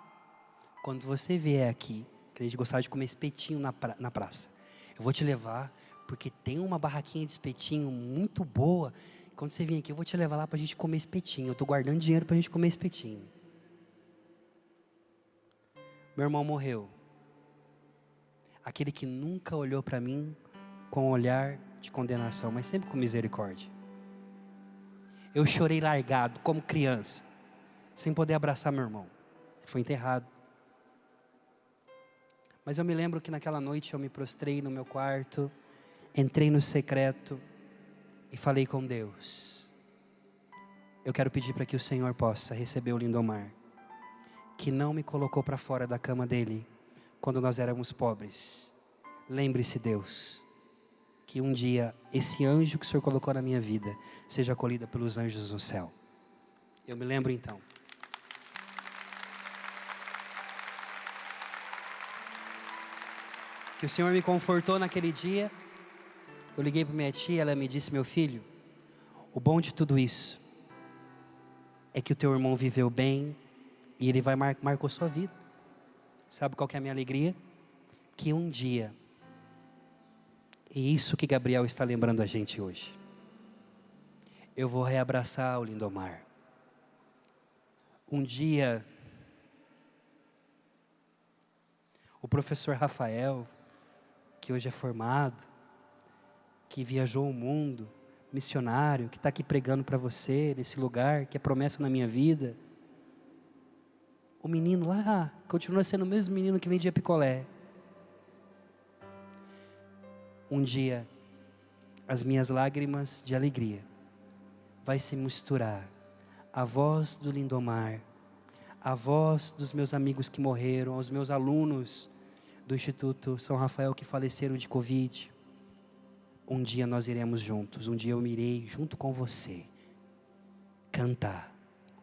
quando você vier aqui, que a gente gostava de comer espetinho na praça, eu vou te levar, porque tem uma barraquinha de espetinho muito boa. Quando você vir aqui, eu vou te levar lá para a gente comer espetinho. Eu estou guardando dinheiro para a gente comer espetinho. Meu irmão morreu. Aquele que nunca olhou para mim com um olhar de condenação, mas sempre com misericórdia. Eu chorei largado, como criança, sem poder abraçar meu irmão. Ele foi enterrado. Mas eu me lembro que naquela noite eu me prostrei no meu quarto, entrei no secreto e falei com Deus. Eu quero pedir para que o Senhor possa receber o Lindomar, que não me colocou para fora da cama dele quando nós éramos pobres. Lembre-se, Deus, que um dia esse anjo que o Senhor colocou na minha vida seja acolhida pelos anjos no céu. Eu me lembro então. Que o Senhor me confortou naquele dia. Eu liguei para minha tia, ela me disse: meu filho, o bom de tudo isso é que o teu irmão viveu bem e ele marcou sua vida. Sabe qual que é a minha alegria? Que um dia, e isso que Gabriel está lembrando a gente hoje, eu vou reabraçar o Lindomar. Um dia, o professor Rafael, que hoje é formado, que viajou o mundo, missionário, que está aqui pregando para você, nesse lugar, que é promessa na minha vida. O menino lá, continua sendo o mesmo menino que vendia picolé. Um dia, as minhas lágrimas de alegria vai se misturar a voz do Lindomar, a voz dos meus amigos que morreram, aos meus alunos do Instituto São Rafael que faleceram de Covid. Um dia nós iremos juntos, um dia eu irei junto com você cantar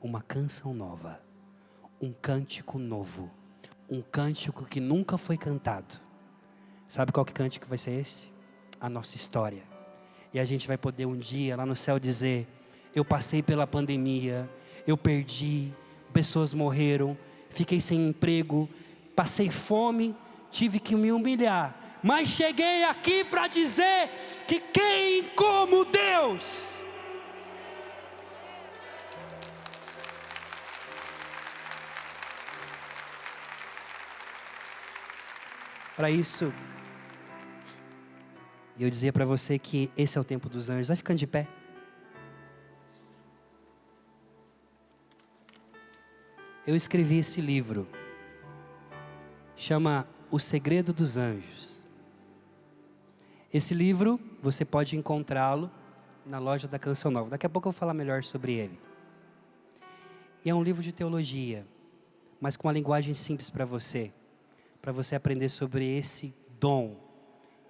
uma canção nova, um cântico novo, um cântico que nunca foi cantado. Sabe qual que cântico vai ser esse? A nossa história. E a gente vai poder um dia lá no céu dizer: eu passei pela pandemia, eu perdi, pessoas morreram, fiquei sem emprego, passei fome, tive que me humilhar, mas cheguei aqui para dizer que quem como Deus. Para isso, eu dizia para você que esse é o tempo dos anjos. Vai ficando de pé. Eu escrevi esse livro, chama O Segredo dos Anjos. Esse livro, você pode encontrá-lo na loja da Canção Nova. Daqui a pouco eu vou falar melhor sobre ele. E é um livro de teologia, mas com uma linguagem simples para você aprender sobre esse dom.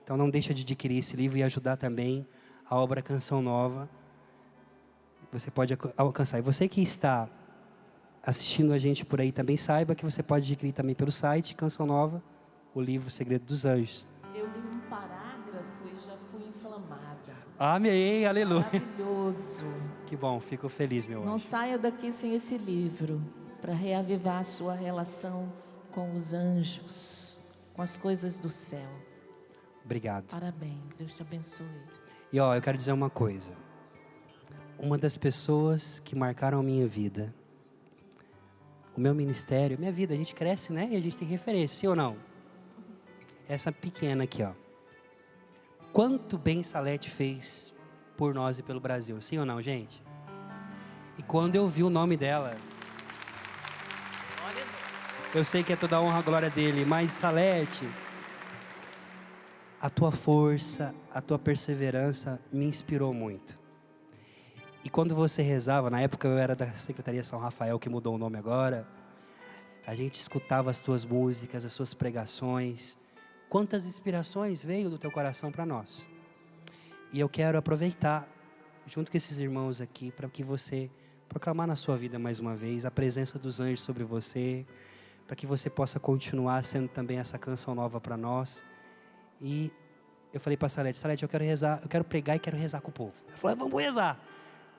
Então não deixa de adquirir esse livro e ajudar também a obra Canção Nova. Você pode alcançar. E você que está assistindo a gente por aí também, saiba que você pode adquirir também pelo site Canção Nova, o livro Segredo dos Anjos. Eu li um parágrafo e já fui inflamada. Amém, aleluia. Maravilhoso. Que bom, fico feliz, meu anjo. Não saia daqui sem esse livro, para reavivar a sua relação com os anjos, com as coisas do céu. Obrigado. Parabéns, Deus te abençoe. E eu quero dizer uma coisa. Uma das pessoas que marcaram a minha vida, o meu ministério, minha vida, a gente cresce, né? E a gente tem referência, sim ou não? Essa pequena aqui, ó. Quanto bem Salete fez por nós e pelo Brasil, sim ou não, gente? E quando eu vi o nome dela, eu sei que é toda a honra e a glória dele, mas Salete, a tua força, a tua perseverança me inspirou muito. E quando você rezava, na época eu era da Secretaria São Rafael, que mudou o nome agora, a gente escutava as tuas músicas, as suas pregações. Quantas inspirações veio do teu coração para nós. E eu quero aproveitar, junto com esses irmãos aqui, para que você proclamar na sua vida mais uma vez a presença dos anjos sobre você, para que você possa continuar sendo também essa canção nova para nós. E eu falei para Salete, eu quero rezar, eu quero pregar e quero rezar com o povo. Ela falou, vamos rezar.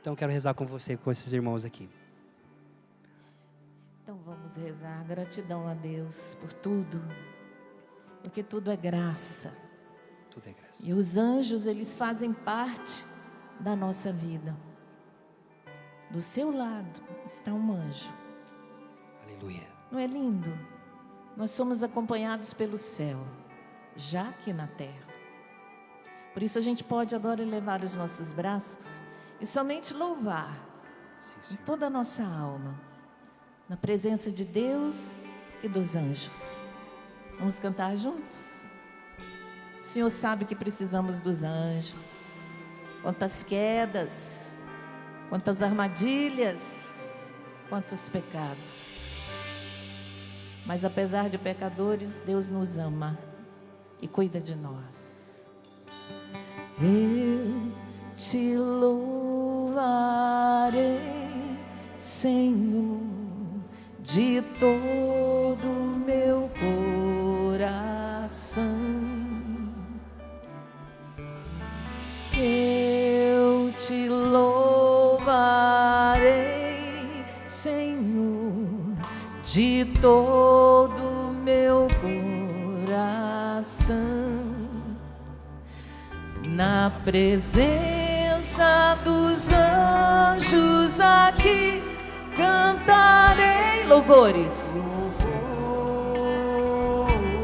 Então eu quero rezar com você, com esses irmãos aqui. Então vamos rezar. Gratidão a Deus por tudo, porque tudo é graça. Tudo é graça. E os anjos, eles fazem parte da nossa vida. Do seu lado está um anjo. Aleluia. Não é lindo? Nós somos acompanhados pelo céu, já aqui na terra. Por isso a gente pode agora elevar os nossos braços e somente louvar, Sim, com toda a nossa alma, na presença de Deus e dos anjos. Vamos cantar juntos? O Senhor sabe que precisamos dos anjos. Quantas quedas, quantas armadilhas, quantos pecados. Mas apesar de pecadores, Deus nos ama e cuida de nós. Eu te louvarei, Senhor, de todo o meu coração. Eu te louvarei, Senhor, de todo o meu coração. Na presença dos anjos aqui cantarei louvores.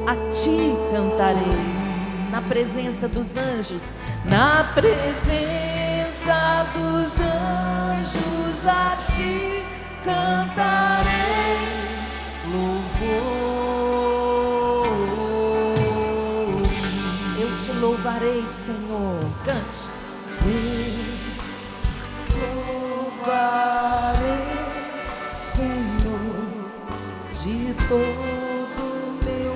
A ti cantarei. Na presença dos anjos, na presença dos anjos, a ti cantarei louvor. Eu te louvarei, Senhor. Cante. Eu louvarei, Senhor, de todo o meu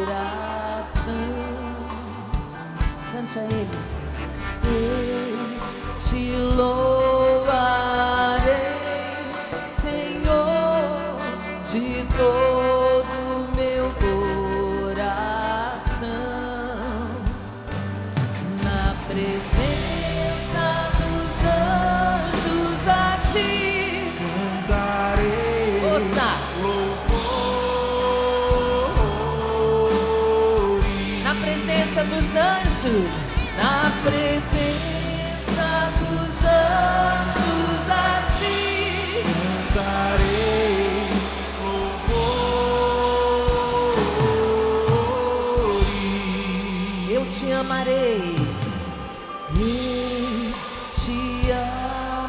coração. Cante a Ele. Eu te louvarei, Senhor, de todo o meu coração. Na presença dos anjos a ti cantarei louvores. Na presença dos anjos, na presença dos anjos a ti cantarei louvores. Eu te amarei, eu te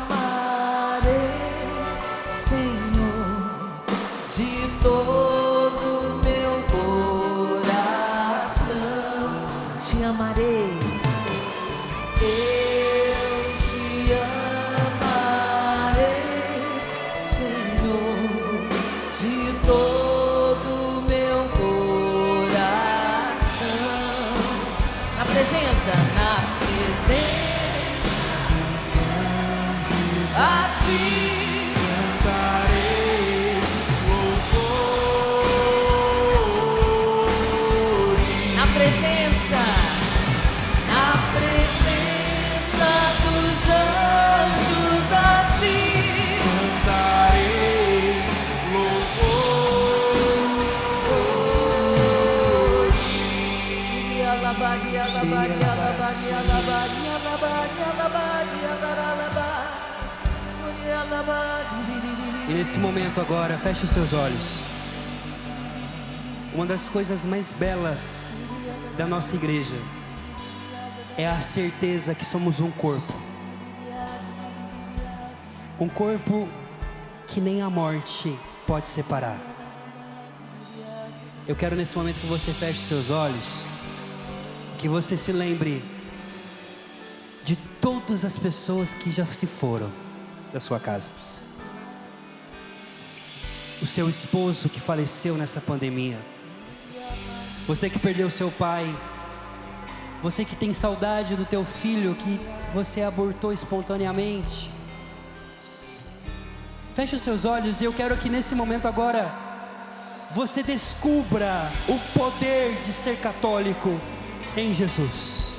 amarei, Senhor, de todo o meu coração. Te amarei. Eu te amarei, Senhor, de todo o meu coração. Na presença a ti cantarei louvores. Na presença dos anjos a ti cantarei louvores. E nesse momento agora, feche os seus olhos. Uma das coisas mais belas da nossa igreja é a certeza que somos um corpo. Um corpo que nem a morte pode separar. Eu quero nesse momento que você feche seus olhos, que você se lembre de todas as pessoas que já se foram da sua casa. O seu esposo que faleceu nessa pandemia. Você que perdeu seu pai. Você que tem saudade do teu filho que você abortou espontaneamente. Feche os seus olhos e eu quero que nesse momento agora você descubra o poder de ser católico em Jesus.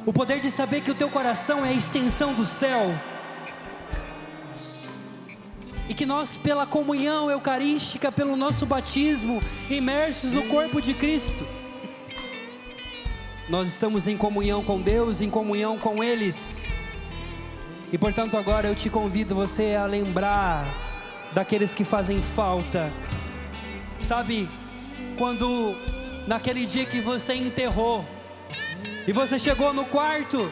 O poder de saber que o teu coração é a extensão do céu. E que nós, pela comunhão eucarística, pelo nosso batismo, imersos no corpo de Cristo, nós estamos em comunhão com Deus, em comunhão com eles. E portanto agora eu te convido você a lembrar daqueles que fazem falta. Sabe, quando naquele dia que você enterrou, e você chegou no quarto,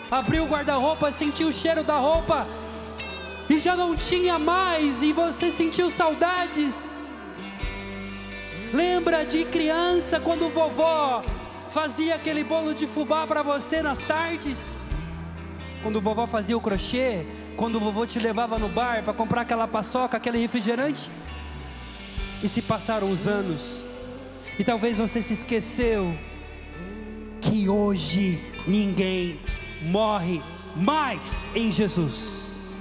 abriu o guarda-roupa, sentiu o cheiro da roupa, e já não tinha mais, e você sentiu saudades. Lembra de criança quando vovó fazia aquele bolo de fubá para você nas tardes? Quando vovó fazia o crochê, quando vovô te levava no bar para comprar aquela paçoca, aquele refrigerante? E se passaram os anos, e talvez você se esqueceu que hoje ninguém morre mais em Jesus,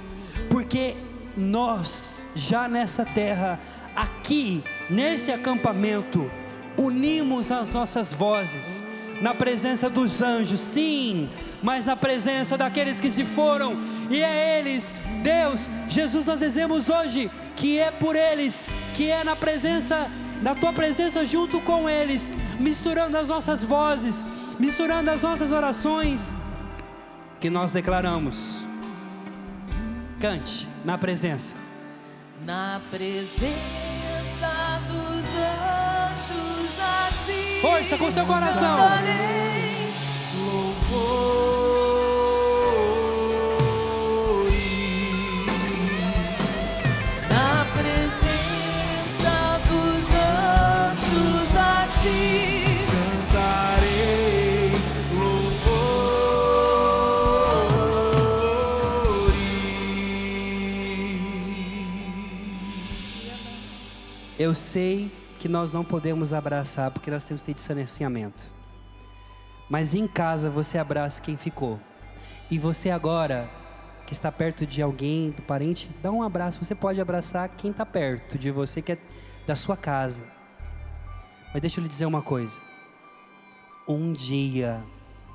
porque nós já nessa terra, aqui nesse acampamento, unimos as nossas vozes na presença dos anjos, sim, mas na presença daqueles que se foram, e é eles, Deus, Jesus, nós dizemos hoje que é por eles, que é na presença, na tua presença junto com eles, misturando as nossas vozes, misturando as nossas orações, que nós declaramos. Cante, na presença. Na presença dos anjos a ti. Força com seu coração. Cantarei louvores. Na presença dos anjos a ti. Cantarei louvores. Eu sei que nós não podemos abraçar porque nós temos que ter distanciamento, mas em casa você abraça quem ficou, e você agora que está perto de alguém, do parente, dá um abraço. Você pode abraçar quem está perto de você, que é da sua casa. Mas deixa eu lhe dizer uma coisa: um dia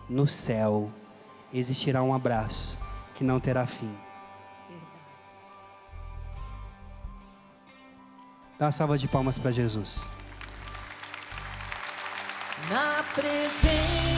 no céu existirá um abraço que não terá fim. Dá uma salva de palmas para Jesus. Na presença